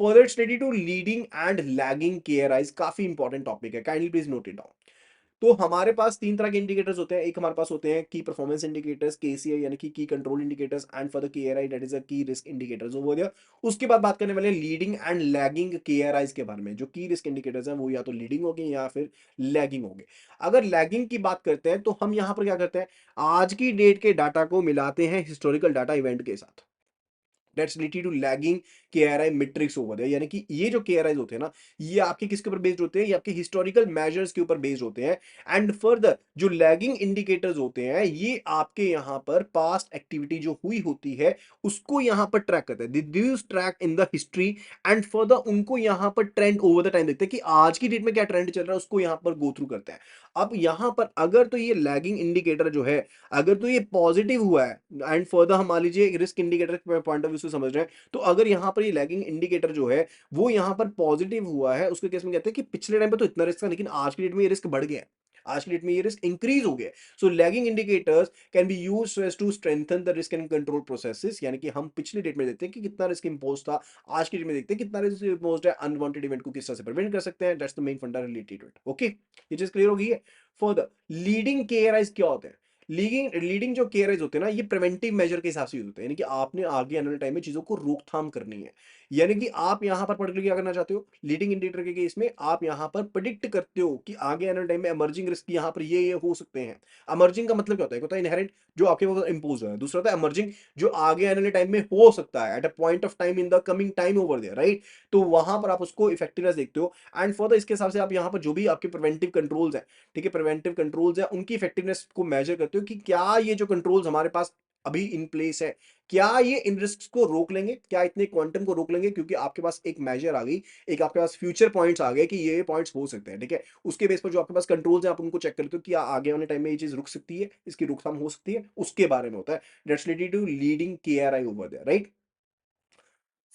Further it's related to leading and lagging KRIs, काफी इंपॉर्टेंट टॉपिक है, kindly please note it down. तो हमारे पास तीन तरह के इंडिकेटर्स होते हैं। एक हमारे पास होते हैं की परफॉर्मेंस इंडिकेटर्स, केसीआई यानी कि key control indicators, and for the KRI that is a key risk indicators over there. उसके बाद बात करने वाले लीडिंग एंड लैगिंग केआरआईज के बारे में। जो की रिस्क इंडिकेटर्स हैं वो या तो लीडिंग होंगे या फिर लैगिंग होंगे। अगर लैगिंग की बात करते हैं तो हम यहाँ पर क्या करते हैं, आज की डेट के डाटा को मिलाते हैं हिस्टोरिकल डाटा इवेंट के साथ। That's related to lagging KRI matrix over है, यानी कि ये जो केआरआईज होते हैं ना, ये आपके किसके ऊपर बेस्ड होते हैं, ये आपके हिस्टोरिकल मेजर्स के ऊपर बेस्ड होते हैं। एंड फर्दर जो लैगिंग इंडिकेटर्स होते हैं, ये आपके यहाँ पर पास्ट एक्टिविटी जो हुई होती है उसको यहाँ पर ट्रैक करते हैं, this track in the history. And further उनको यहाँ पर ट्रेंड ओवर द टाइम देखते हैं कि आज की डेट में क्या ट्रेंड चल रहा है, उसको यहाँ पर गो थ्रू करते हैं। अब यहाँ पर अगर तो ये लैगिंग इंडिकेटर जो है, अगर तो ये पॉजिटिव हुआ है, एंड फर्दर हम मान लीजिए रिस्क इंडिकेटर के पॉइंट ऑफ व्यू से समझ रहे हैं, तो अगर यहाँ पर ये लैगिंग इंडिकेटर जो है वो यहाँ पर पॉजिटिव हुआ है, उसके केस में कहते हैं कि पिछले टाइम पे तो इतना रिस्क था लेकिन आज की डेट में ये रिस्क बढ़ गया है, आज की डेट में ये रिस्क इंक्रीज हो गया है। So lagging indicators can be used so as to strengthen the risk and control processes, यानी कि हम पिछले डेट में देखते हैं कि कितना रिस्क इंपोज था, आज की डेट में देखते हैं कितना रिस्क इंपोज है, अनवांटेड इवेंट को किस तरह से प्रिवेंट कर सकते हैं। That's the main funda related to it. Okay, ये चीज क्लियर होगी है। फर्दर लीडिंग केआरआईज क्या होते हैं? लीडिंग जो केयरर्स होते हैं ना, ये प्रिवेंटिव मेजर के हिसाब से यूज होते हैं, यानी कि आपने आगे आने वाले टाइम में चीजों को रोकथाम करनी है। यानी कि आप यहां पर पर्टिकुलर क्या करना चाहते हो, लीडिंग इंडिकेटर के केस में आप यहां पर प्रिडिक्ट करते हो कि आगे आने वाले टाइम में इमर्जिंग रिस्क यहां पर ये हो सकते हैं। इमर्जिंग का मतलब क्या होता है? एक होता है इनहेरेंट, जो आपके ऊपर इंपोज है, दूसरा होता है इमर्जिंग, जो आगे आने वाले टाइम में हो सकता है at a point of time in the coming time over there, right? तो वहां पर आप उसको इफेक्टिवनेस देखते हो। एंड फर्दर इसके हिसाब से आप यहां पर जो भी आपके प्रिवेंटिव कंट्रोल्स है, ठीक है, प्रिवेंटिव कंट्रोल्स है, उनकी इफेक्टिवनेस को मेजर करते हो कि क्या ये जो कंट्रोल्स हमारे पास अभी इन प्लेस है, क्या ये इन रिस्क को रोक लेंगे, क्या इतने क्वांटम को रोक लेंगे, क्योंकि आपके पास एक मेजर आ गई, एक आपके पास फ्यूचर पॉइंट्स आ गए कि ये पॉइंट्स हो सकते हैं, ठीक है। उसके बेस पर जो आपके पास कंट्रोल्स हैं आप उनको चेक करते हो कि आगे आने टाइम में ये चीज रुक सकती है, इसकी रोकथाम हो सकती है, उसके बारे में होता है। That's related to leading KRI over there, right?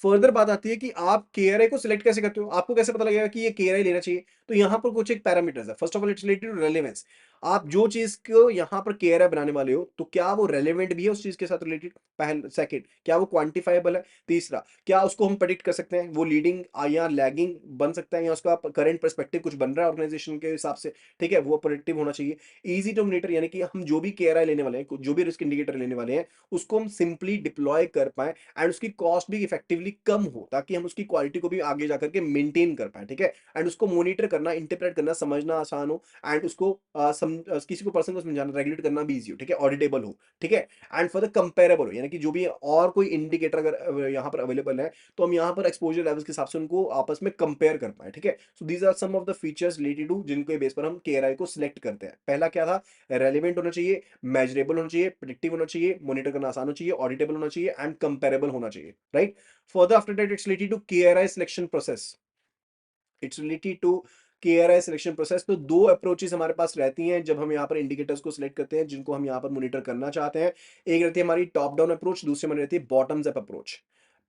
Further बात आती है कि आप केआरआई को सिलेक्ट कैसे करते हो, आपको कैसे पता लगेगा कि ये केआरआई लेना चाहिए? तो यहाँ पर कुछ एक पैरामीटर्स है। First of all it's related to relevance. आप जो चीज को यहाँ पर केआरआई बनाने वाले हो, तो क्या वो रेलेवेंट भी है उस चीज के साथ रिलेटेड? पहले, सेकंड, क्या वो क्वांटिफाइबल है? तीसरा, क्या उसको हम प्रेडिक्ट कर सकते हैं, वो लीडिंग या लैगिंग बन सकता है, या उसका करंट पर्सपेक्टिव कुछ बन रहा है ऑर्गेनाइजेशन के हिसाब से, ठीक है, वो प्रेडिक्टिव होना चाहिए। इजी टू मॉनिटर, यानी कि हम जो भी केआरआई लेने वाले हैं, जो भी रिस्क इंडिकेटर लेने वाले हैं, उसको हम सिंपली डिप्लॉय कर पाए एंड उसकी कॉस्ट भी इफेक्टिवली कम हो, ताकि हम उसकी क्वालिटी को भी आगे जाकर के मेंटेन कर पाए, ठीक है। एंड उसको मॉनिटर करना, इंटरप्रेट करना, समझना आसान हो, एंड उसको किसी को पर्सन को समझाना, रेगुलेट करना भी इजी हो, ठीक है, ऑडिटेबल हो, ठीक है। एंड फॉर द कंपेरेबल हो, यानी कि जो भी और कोई इंडिकेटर अगर यहाँ पर अवेलेबल है, तो हम यहाँ पर एक्सपोजर लेवल्स के हिसाब से उनको आपस में कंपेयर कर पाए, ठीक है। So these are some of the features related to जिनके बेस पर हम केआरआई को सिलेक्ट करते हैं। पहला क्या था? रेलिवेंट होना चाहिए, मेजरेबल होना चाहिए, प्रिडिक्टिव होना चाहिए, मॉनिटर करना आसान होना चाहिए, ऑडिटेबल होना चाहिए, एंड कंपेरेबल होना चाहिए, right? Further after that, it's related to KRI selection process. It's related to KRI selection process. तो दो अप्रोचेस हमारे पास रहती हैं जब हम यहाँ पर इंडिकेटर्स को सिलेक्ट करते हैं जिनको हम यहाँ पर मॉनिटर करना चाहते हैं। एक रहती है हमारी टॉप डाउन अप्रोच, दूसरी हमारी रहती है बॉटम्स अप अप्रोच।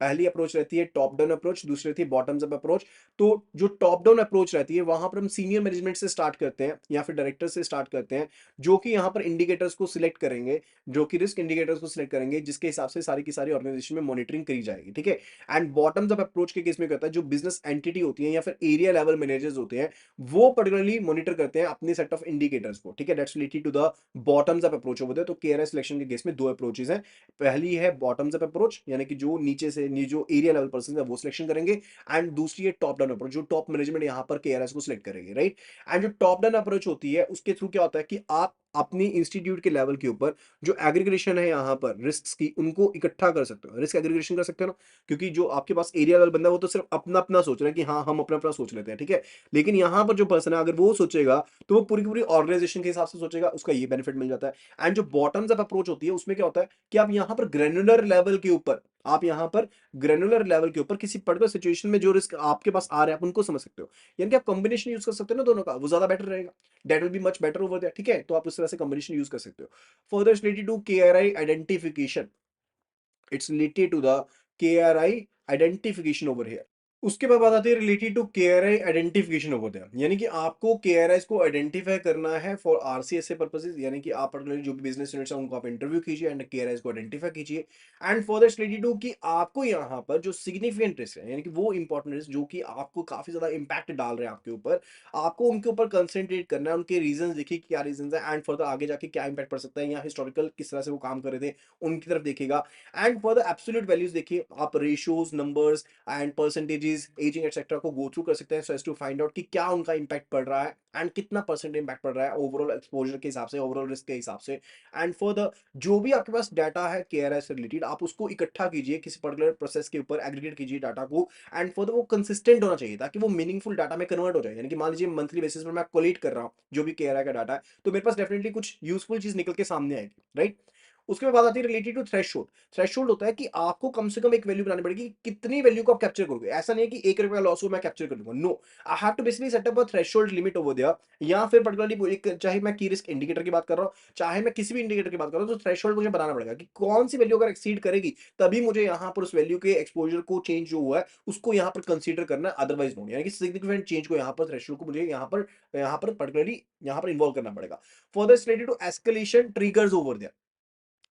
पहली अप्रोच रहती है टॉप डाउन अप्रोच, दूसरी रहती है बॉटम्स अप अप्रोच। तो जो टॉप डाउन अप्रोच रहती है वहां पर हम सीनियर मैनेजमेंट से स्टार्ट करते हैं या फिर डायरेक्टर से स्टार्ट करते हैं, जो कि यहाँ पर इंडिकेटर्स को सिलेक्ट करेंगे, जो कि रिस्क इंडिकेटर्स को सिलेक्ट करेंगे, जिसके हिसाब से सारी की सारी ऑर्गेनाइजेशन में मॉनिटरिंग करी जाएगी, ठीक है। एंड बॉटम्स अप अप्रोच के केस में क्या होता है, जो बिजनेस एंटिटी होती है या फिर एरिया लेवल मैनेजर्स होते हैं, वो पर्टिकुलरली मॉनिटर करते हैं अपने सेट ऑफ इंडिकेटर्स को, ठीक है। That's related to the bottoms up approach over there. तो केआरआई सिलेक्शन के केस में दो अप्रोचेस हैं। पहली है बॉटम्स अप अप्रोच, यानी कि जो नीचे से जो एरिया लेवल पर्सन है वो सिलेक्शन करेंगे, एंड दूसरी है टॉप डाउन अप्रोच, जो टॉप मैनेजमेंट यहाँ पर केआरआई को सिलेक्ट करेंगे, राइट। एंड जो टॉप डाउन अप्रोच होती है उसके थ्रू क्या होता है कि आप अपनी इंस्टीट्यूट के लेवल के ऊपर जो एग्रीगेशन है यहाँ पर रिस्क की, उनको इकट्ठा कर सकते हो, रिस्क एग्रीगेशन कर सकते हो ना। क्योंकि जो आपके पास एरिया लेवल बंदा है वो तो सिर्फ अपना अपना सोच रहा है कि हाँ हम अपना अपना सोच लेते हैं, ठीक है। लेकिन यहाँ पर जो पर्सन है अगर वो सोचेगा तो वो पूरी की पूरी ऑर्गेनाइजेशन के हिसाब से सोचेगा, उसका ये बेनिफिट मिल जाता है। एंड जो बॉटम्स अप अप्रोच होती है उसमें क्या होता है कि आप यहाँ पर ग्रेनुलर लेवल के ऊपर, आप यहाँ पर ग्रेनुलर लेवल के ऊपर किसी पर्टिकुलर सिचुएशन में जो रिस्क आपके पास आ रहे हैं आप उनको समझ सकते हो। यानी कि आप कॉम्बिनेशन यूज कर सकते हो ना दोनों का, वो ज्यादा बेटर रहेगा। That will be much better over there, ठीक है। तो आप उस तरह से कॉम्बिनेशन यूज कर सकते हो। Further related to KRI identification, it's related to the KRI identification over here. उसके बाद बात आती है related to KRI identification over there, यानी कि आपको केआरआईज को आइडेंटिफाई करना है फॉर आरसीएसए पर्पसेस, यानी कि आप पर्टिकुलरली जो भी बिजनेस यूनिट्स हैं उनको आप इंटरव्यू कीजिए एंड केआरआईज को आइडेंटिफाई कीजिए। And for that related to कि आपको यहाँ पर जो सिग्निफिकेंट रिस्क है, यानी कि वो इंपॉर्टेंट रिस्क जो कि आपको काफी ज्यादा इंपैक्ट डाल रहे हैं आपके ऊपर, आपको उनके ऊपर कंसंट्रेट करना है, उनके रीजन देखिए कि क्या रीजन है एंड फर्दर आगे जाके क्या इंपैक्ट पड़ सकता है या हिस्टोरिकल किस तरह से वो काम कर रहे थे उनकी तरफ देखेगा। And for the absolute values देखिए, आप ratios, numbers and percentages, ageing etcetera को गो थ्रू कर सकते हैं so as to find out कि क्या उनका इंपैक्ट पड़ रहा है एंड कितना परसेंट इंपैक्ट पड़ रहा है ओवरऑल एक्सपोजर के हिसाब से, ओवरऑल रिस्क के हिसाब से। एंड फॉर द जो भी आपके पास डाटा है केआरआई से रिलेटेड, आप उसको इकट्ठा कीजिए किसी पर्टिकुलर प्रोसेस के ऊपर, एग्रीगेट कीजिए डाटा को। एंड फॉर द वो कंसिस्टेंट होना चाहिए ताकि वो मीनिंगफुल डाटा में कन्वर्ट हो जाए, यानी कि मान लीजिए मंथली बेसिस पर मैं कोलेट कर रहा हूँ जो भी केआरआई का डाटा है, तो मेरे पास डेफिनेटली कुछ यूजफुल चीज निकल के सामने आएगी, राइट। उसके बाद बात आती है रिलेटेड टू थ्रेशोल्ड। थ्रेशोल्ड होता है कि आपको कम से कम एक वैल्यू बनानी पड़ेगी, कितनी वैल्यू को आप कैप्चर करोगे। ऐसा नहीं है कि 1 रुपए का लॉस हो मैं कैप्चर कर लूंगा, no, I have to basically set up a threshold limit over there. या फिर पर्टिकुलरली एक, चाहे मैं की रिस्क इंडिकेटर की बात कर रहा हूं, चाहे मैं किसी भी इंडिकेटर की बात कर रहा हूं, तो थ्रेशोल्ड मुझे बनाना पड़ेगा कि कौन सी वैल्यू अगर एक्सीड करेगी तभी मुझे यहाँ पर उस वैल्यू के एक्सपोजर को चेंज जो हुआ है उसको यहाँ पर कंसीडर करना है, अदरवाइज नो, यानी कि सिग्निफिकेंट चेंज को यहाँ पर थ्रेशोल्ड को मुझे यहाँ पर पर्टिकुलरली यहाँ पर इन्वॉल्व करना पड़ेगा। For this related to escalation triggers over there.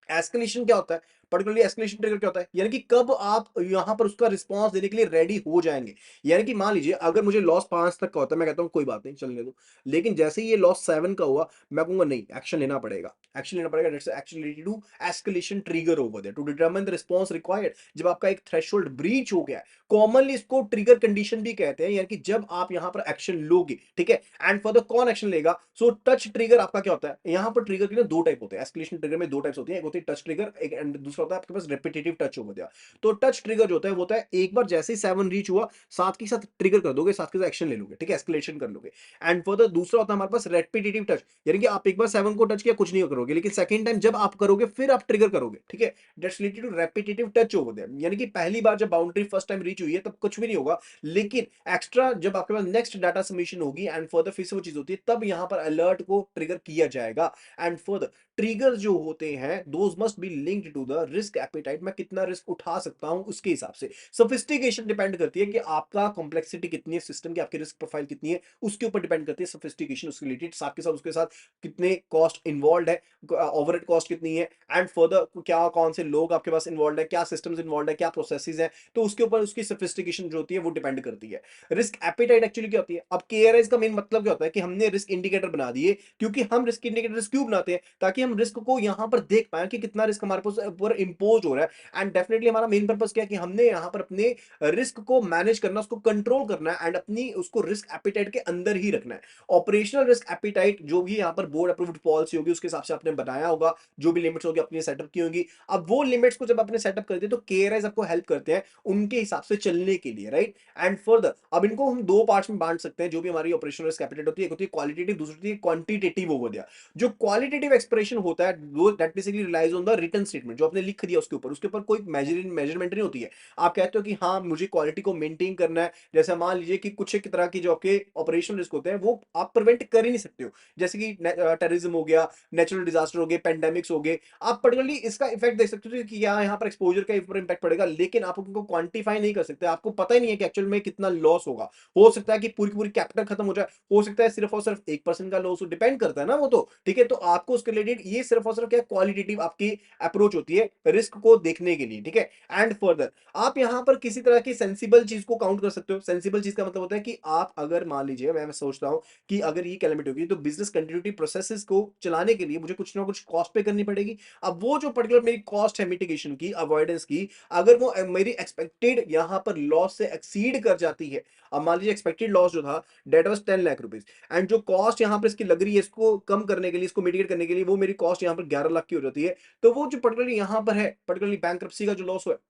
Escalation क्या होता है, पर्टिकुलरली एस्केलेशन ट्रिगर क्या होता है, यानी कि कब आप यहां पर उसका रिस्पांस देने के लिए रेडी हो जाएंगे। यानी कि मान लीजिए अगर मुझे लॉस 5 तक का होता है, मैं कहता हूं कोई बात नहीं चलने दो, लेकिन जैसे ही ये लॉस 7 का हुआ, मैं कहूंगा नहीं, एक्शन लेना पड़ेगा, एक्शन लेना पड़ेगा। That's action related to escalation trigger over there to determine the response required. जब आपका एक थ्रेशोल्ड ब्रीच हो गया है, कॉमनली इसको ट्रिगर कंडीशन भी कहते हैं, यानी कि जब आप यहां पर एक्शन लोगे, ठीक है। एंड फॉर द कौन एक्शन लेगा, सो टच ट्रिगर आपका क्या होता है, यहां पर ट्रिगर के ना दो टाइप होते हैं, एस्केलेशन ट्रिगर में दो टाइप्स होती है, एक होती है टच ट्रिगर, एक एंड दूसरा होता है आपके पास रेपिटेटिव टच ओवर दिया। तो टच ट्रिगर जो होता है वो होता है एक बार जैसे ही 7 रीच हुआ, साथ के साथ ट्रिगर कर दोगे, साथ के साथ एक्शन ले लोगे, ठीक है, एस्केलेशन कर लोगे। एंड फॉर द दूसरा होता है हमारे पास रेपिटेटिव टच, यानी कि आप एक बार 7 को टच किया कुछ नहीं करोगे, लेकिन सेकंड टाइम जब आप करोगे फिर आप ट्रिगर करोगे, ठीक है। That's related to repetitive touch over there, यानी कि पहली बार जब बाउंड्री फर्स्ट टाइम रीच हुई है तब कुछ भी नहीं होगा, लेकिन एक्स्ट्रा जब आपके पास नेक्स्ट डाटा सबमिशन होगी एंड फर्दर फिर से वो चीज होती है, तब यहां पर अलर्ट को ट्रिगर किया जाएगा। एंड फर्दर ट्रिगर्स जो होते हैं those must be linked to the risk appetite, मैं कितना रिस्क उठा सकता हूं उसके हिसाब से। सोफिस्टिकेशन डिपेंड करती है कि आपका कॉम्प्लेक्सिटी कितनी है सिस्टम की, आपकी रिस्क प्रोफाइल कितनी है, उसके ऊपर डिपेंड करती है सोफिस्टिकेशन, उसके रिलेटेड साथ के साथ उसके साथ कितने कॉस्ट इन्वॉल्व है, ओवरहेड कॉस्ट कितनी है, एंड फर्दर क्या कौन से लोग आपके पास इन्वॉल्व है, क्या सिस्टम्स इन्वॉल्व है, क्या प्रोसेसेस है, तो उसके ऊपर उसकी सोफिस्टिकेशन जो होती है वो डिपेंड करती है। रिस्क एपेटाइट एक्चुअली क्या होती है, अब केआरआईज का मेन मतलब क्या होता है कि हमने रिस्क इंडिकेटर बना दिए, क्योंकि हम रिस्क इंडिकेटर्स क्यों बनाते हैं, ताकि हम रिस्क को यहां पर देख पाए कि कितना रिस्क हमारे ऊपर इंपोज हो रहा है। एंड डेफिनेटली हमारा मेन पर्पस क्या है कि हमने यहां पर अपने रिस्क को मैनेज करना, उसको कंट्रोल करना है एंड अपनी उसको रिस्क एपेटाइट के अंदर ही रखना है। ऑपरेशनल रिस्क एपेटाइट जो भी यहां पर बोर्ड अप्रूव्ड पॉलिसी होगी उसके हिसाब से आपने बनाया होगा, जो भी लिमिट्स होगी अपनी सेटअप की होगी। अब वो लिमिट्स को जब आपने सेटअप कर दिया तो केआरआईज आपको हेल्प करते हैं उनके हिसाब से चलने के लिए, राइट। एंड फर्दर अब इनको हम दो पार्ट्स में बांट सकते हैं, जो भी हमारी ऑपरेशनल रिस्क एपेटाइट होती है, एक होती है क्वालिटेटिव, दूसरी होती है क्वांटिटेटिव ओवर दिया। जो क्वालिटेटिव एक्सप्रेशन होता है वो that basically relies on the written statement, जो आपने लिख दिया उसके ऊपर कोई मेजरमेंट नहीं होती है। आप कहते हो कि हाँ मुझे क्वालिटी को मेंटेन करना है, जैसे मान लीजिए कि कुछ एक तरह की जो आपके ऑपरेशनल रिस्क होते हैं वो आप प्रिवेंट कर ही नहीं सकते हो, जैसे कि टेररिज्म हो गया, नेचुरल डिजास्टर हो गए, पेंडेमिक्स हो गए। आप पर्टिकुलरली इसका इफेक्ट देख सकते हो कि यहाँ पर एक्सपोजर का ऊपर इंपैक्ट पड़ेगा, लेकिन आप उनको क्वांटिफाई नहीं कर सकते, आपको पता ही नहीं है कि एक्चुअल में कितना लॉस होगा। हो सकता है कि पूरी की पूरी कैपिटल खत्म हो जाए, हो सकता है सिर्फ और सिर्फ 1% का लॉस हो, डिपेंड करता है ना वो तो, ठीक है। तो आपको उसके रिलेटेड ये सिर्फ और सिर्फ क्या क्वालिटेटिव आपकी अप्रोच होती है रिस्क को देखने के लिए, ठीक है। एंड फर्दर आप यहां पर किसी तरह की सेंसिबल चीज को काउंट कर सकते हो। सेंसिबल चीज का मतलब होता है कि आप अगर मान लीजिए मैं सोचता हूं कि अगर ये कैलेमिटी होगी तो बिजनेस कंटिन्यूटी प्रोसेसेस को चलाने के लिए मुझे कुछ ना कुछ कॉस्ट पे करनी पड़ेगी। अब वो जो पर्टिकुलर मेरी कॉस्ट है मिटिगेशन की, अवॉइडेंस की, अगर वो मेरी एक्सपेक्टेड यहां पर लॉस से एक्सीड कर जाती है, अब मान लीजिए एक्सपेक्टेड लॉस जो था that was 10 lakh rupees, and जो कॉस्ट यहां पर इसकी लग रही है इसको कम करने के लिए, इसको मिटिगेट करने के लिए, वो मेरी कॉस्ट यहां पर 11 लाख की हो जाती है, तो वो जो पर्टिकुलरली यहां पर है पर्टिकुलरली बैंक्रप्सी का जो लॉस हुआ है,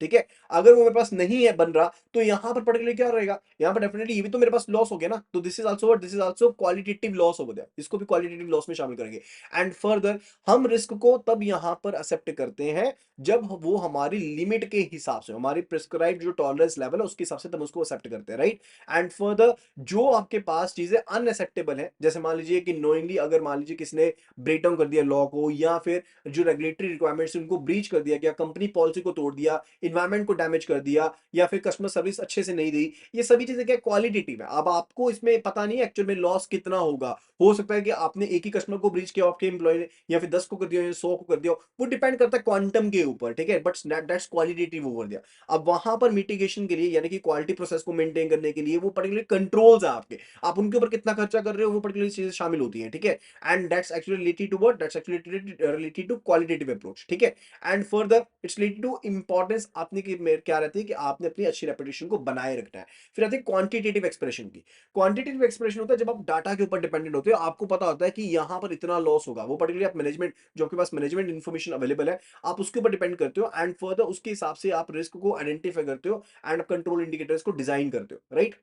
ठीक है, अगर वो मेरे पास नहीं है बन रहा, तो यहां पर पर्टिकुलरली क्या रहेगा, यहां पर डेफिनेटली ये भी तो मेरे पास लॉस हो गया ना, तो this is also what, this is also qualitative loss over there, इसको भी क्वालिटेटिव लॉस में शामिल करेंगे। एंड फर्दर हम रिस्क को तब यहां पर एक्सेप्ट करते हैं जब वो हमारी लिमिट के हिसाब से, हमारी प्रिस्क्राइब जो टॉलरेंस लेवल है उसके हिसाब से तब उसको एक्सेप्ट करते हैं, राइट। एंड फर्दर जो आपके पास चीजें अनएक्सेप्टेबल है, जैसे मान लीजिए कि नोइंगली अगर मान लीजिए किसी ने ब्रेक डाउन कर दिया लॉ को, या फिर जो रेगुलेटरी रिक्वायरमेंट्स उनको ब्रीच कर दिया गया, कंपनी पॉलिसी को तोड़ दिया, इन्वायरमेंट को डैमेज कर दिया या फिर कस्टमर सर्विस अच्छे से नहीं दी, ये सभी चीजें क्या क्वालिटेटिव है। अब आपको इसमें पता नहीं एक्चुअल में लॉस कितना होगा, हो सकता है कि आपने एक ही कस्टमर को ब्रीच किया आपके एम्प्लॉय ने, या फिर 10 को कर दिया या 100 को कर दिया, वो डिपेंड करता है क्वांटम के ऊपर, ठीक है, बट दैट्स क्वालिटेटिव ओवर दिया। अब वहां पर मिटिगेशन के लिए यानी कि क्वालिटी प्रोसेस को मेंटेन करने के लिए वो पर्टिकुलर कंट्रोल्स है आपके, आप उनके ऊपर कितना खर्चा कर रहे हो वो पर्टिकुलर चीजें शामिल होती हैं, ठीक है। And that's actually related to what, that's actually related to qualitative approach, ठीक है। And further it's related to importance आपने की क्या रहती है कि आपने अपनी अच्छी रेपुटेशन को बनाए रखना है। फिर आती है क्वांटिटेटिव एक्सप्रेशन की। क्वांटिटेटिव एक्सप्रेशन होता है जब आप डाटा के ऊपर डिपेंडेंट होते हो, आपको पता होता है कि यहाँ पर इतना लॉस होगा, वो पर्टिकुलरली आप मैनेजमेंट, जो आपके पास मैनेजमेंट इन्फॉर्मेशन अवेलेबल है, आप उसके ऊपर डिपेंड करते हो एंड फर्दर उसके हिसाब से आप रिस्क को आइडेंटिफाई करते हो एंड कंट्रोल इंडिकेटर्स को डिजाइन करते हो, right.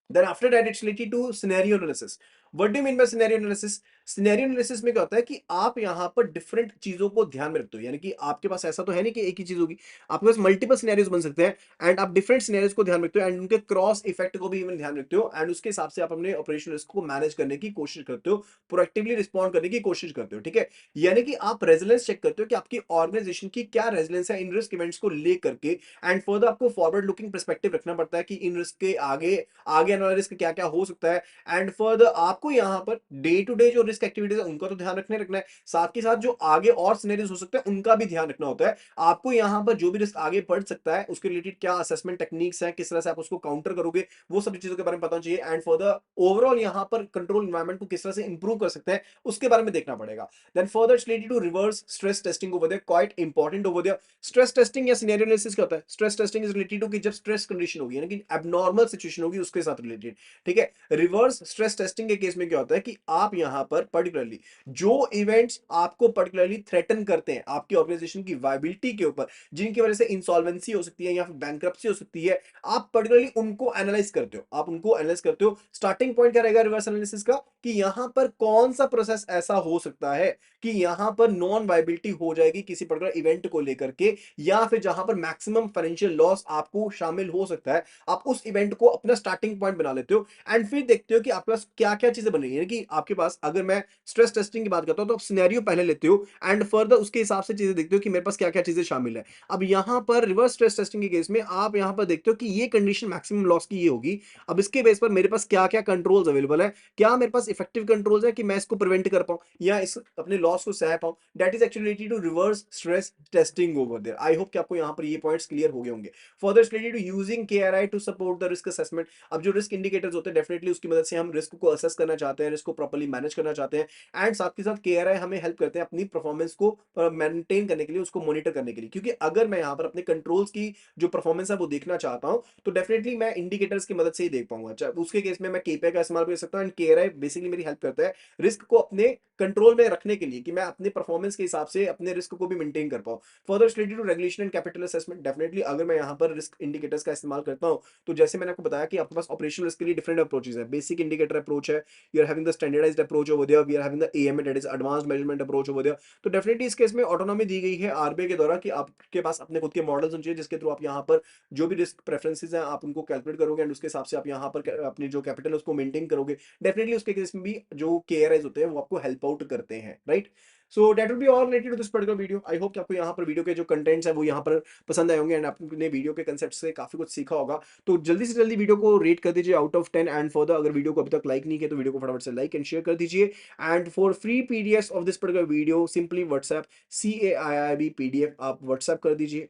Then after that it's related to scenario analysis. What do you mean by scenario analysis? Scenario analysis में क्या होता है कि आप यहाँ पर डिफरेंट चीजों को ध्यान में रखते हो, यानी कि आपके पास ऐसा तो है नहीं कि एक ही चीज होगी, आपके पास मल्टीपल सिनेरियोज बन सकते हैं एंड आप डिफरेंट सिनेरियोज को ध्यान में रखते हो एंड उनके क्रॉस इफेक्ट को भी इवन ध्यान में रखते हो एंड उसके हिसाब से आप अपने ऑपरेशनल रिस्क को मैनेज करने की कोशिश करते हो, प्रोएक्टिवली रिस्पॉन्ड करने की कोशिश करते हो, ठीक है। यानी कि आप रेजिलेंस चेक करते हो कि आपकी ऑर्गेनाइजेशन की क्या रेजिलेंस है इन रिस्क इवेंट्स को लेकर के एंड फर्दर आपको फॉरवर्ड लुकिंग पर्सपेक्टिव रखना पड़ता है कि इन रिस्क के आगे आगे आने वाला रिस्क क्या क्या हो सकता है एंड फर्दर आपको यहाँ पर डे टू डे जो रिस्क एक्टिविटीज है उनका तो ध्यान रखना है, साथ के साथ जो आगे और सिनेरियोज हो सकते हैं उनका भी ध्यान रखना होता है। आपको यहाँ पर जो भी रिस्क आगे बढ़ सकता है उसके रिलेटेड क्या असेसमेंट टेक्निक्स है, किस तरह से आप उसको काउंटर करोगे, वो सभी चीजों के बारे में पता चाहिए एंड फर्दर ओवरऑल यहाँ पर कंट्रोल एनवायरमेंट को किस तरह से इंप्रूव कर सकते हैं उसके बारे में देखना पड़ेगा। Then further it's related to reverse stress testing over there, quite important over there. Stress testing या सिनेरियो एनालिसिस क्या होता है? Stress testing is related to कि जब स्ट्रेस कंडीशन होगी यानी कि एबनॉर्मल सिचुएशन होगी उसके साथ रिलेटेड, ठीक है। रिवर्स स्ट्रेस टेस्टिंग के केस में क्या होता है कि आप यहां पर पर्टिकुलरली जो इवेंट्स आपको पर्टिकुलरली थ्रेटन करते हैं आपकी ऑर्गेनाइजेशन की वायबिलिटी के ऊपर, जिनकी वजह से इंसॉल्वेंसी हो सकती है या फिर बैंकरप्सी हो सकती है, आप पर्टिकुलरली उनको एनालाइज करते हो, आप उनको एनालाइज करते हो। स्टार्टिंग पॉइंट क्या रहेगा रिवर्स एनालिसिस का कि यहां पर कौन सा प्रोसेस ऐसा हो सकता है कि यहां पर नॉन वायबिलिटी हो जाएगी किसी पर्टिकुलर इवेंट को लेकर के, या फिर जहां पर मैक्सिमम फाइनेंशियल लॉस आपको शामिल हो सकता है, आप उस इवेंट को अपना स्टार्टिंग पॉइंट बना लेते हो एंड फिर देखते हो कि आपके पास क्या क्या चीजें बन रही है। कि आपके पास अगर मैं स्ट्रेस टेस्टिंग की बात करता हूं तो आप सिनेरियो पहले लेते हो एंड फर्दर उसके हिसाब से चीजें देखते हो कि मेरे पास क्या क्या चीजें शामिल है। अब यहां पर रिवर्स स्ट्रेस टेस्टिंग के केस में आप यहां पर देखते हो कि ये कंडीशन मैक्सिमम लॉस की ये होगी, अब इसके बेस पर मेरे पास क्या क्या कंट्रोल्स अवेलेबल है, क्या मेरे पास इफेक्टिव कंट्रोल्स है कि मैं इसको प्रिवेंट कर पाऊं या इस अपने लॉस को सह पाऊं। That is actually related to reverse stress testing over there. I hope कि आपको यहां पर ये पॉइंट्स क्लियर हो गए होंगे। Further related to using KRI to support the risk assessment. अब जो रिस्क इंडिकेटर्स होते हैं डेफिनेटली उसकी मदद से हम रिस्क को असेस करना चाहते हैं, रिस्क को प्रॉपर्ली मैनेज करना चाहते हैं एंड साथ के साथ केआरआई हमें हेल्प करते हैं अपनी परफॉर्मेंस को मेंटेन करने के लिए, उसको मॉनिटर करने के लिए। क्योंकि अगर मैं यहाँ पर अपने कंट्रोल्स की जो परफॉर्मेंस है वो देखना चाहता हूं तो डेफिनेटली मैं इंडिकेटर्स की मदद से ही देख पाऊंगा। उसके केस में मैं केपीआई का इस्तेमाल कर सकता हूं एंड केआरआई बेसिकली मेरी हेल्प करता है रिस्क को अपने कंट्रोल में रखने के लिए कि मैं अपने परफॉर्मेंस के हिसाब से अपने रिस्क को भी मेंटेन कर पाऊं। Further related to regulation and capital assessment, definitely अगर मैं यहाँ पर रिस्क इंडिकेटर्स का इस्तेमाल करता हूं तो जैसे मैंने आपको बताया कि आपके पास ऑपरेशनल रिस्क के लिए डिफरेंट अप्रोचेस है। बेसिक इंडिकेटर अप्रोच है, you are having the standardised approach over there, we are having the AMA that is advanced measurement approach over there. तो डेफिनेटली इस केस में ऑटोनॉमी दी गई है आरबीआई के द्वारा कि आपके पास अपने खुद के मॉडल्स होने चाहिए जिसके थ्रू आप यहाँ पर जो भी रिस्क प्रेफरेंसेस हैं आप उनको कैलकुलेट करोगे एंड उसके हिसाब से आप यहाँ पर अपनी जो कैपिटल है उसको मेंटेन करोगे। डेफिनेटली उसके केस में भी जो केआरआईज होते हैं वो आपको हेल्प आउट करते हैं, right. So that will be all related to this particular video. I hope कि आपको यहाँ पर वीडियो के जो कंटेंट्स है वो यहाँ पर पसंद आए होंगे एंड आपने वीडियो के कंसेप्ट से काफी कुछ सीखा होगा। तो जल्दी से जल्दी वीडियो को रेट कर दीजिए आउट ऑफ 10 एंड फर्दर अगर वीडियो को अभी तक लाइक नहीं किया तो वीडियो को फटाफट से लाइक एंड शेयर कर दीजिए। And for free PDF of this particular video simply WhatsApp CAIIB PDF आप व्हाट्सएप कर दीजिए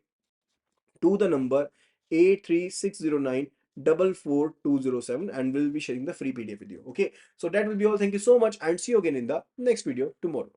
to the number 83609 44207 and we'll be sharing the free PDF with you. Okay, so that will be all. Thank you so much and see you again in the next video tomorrow.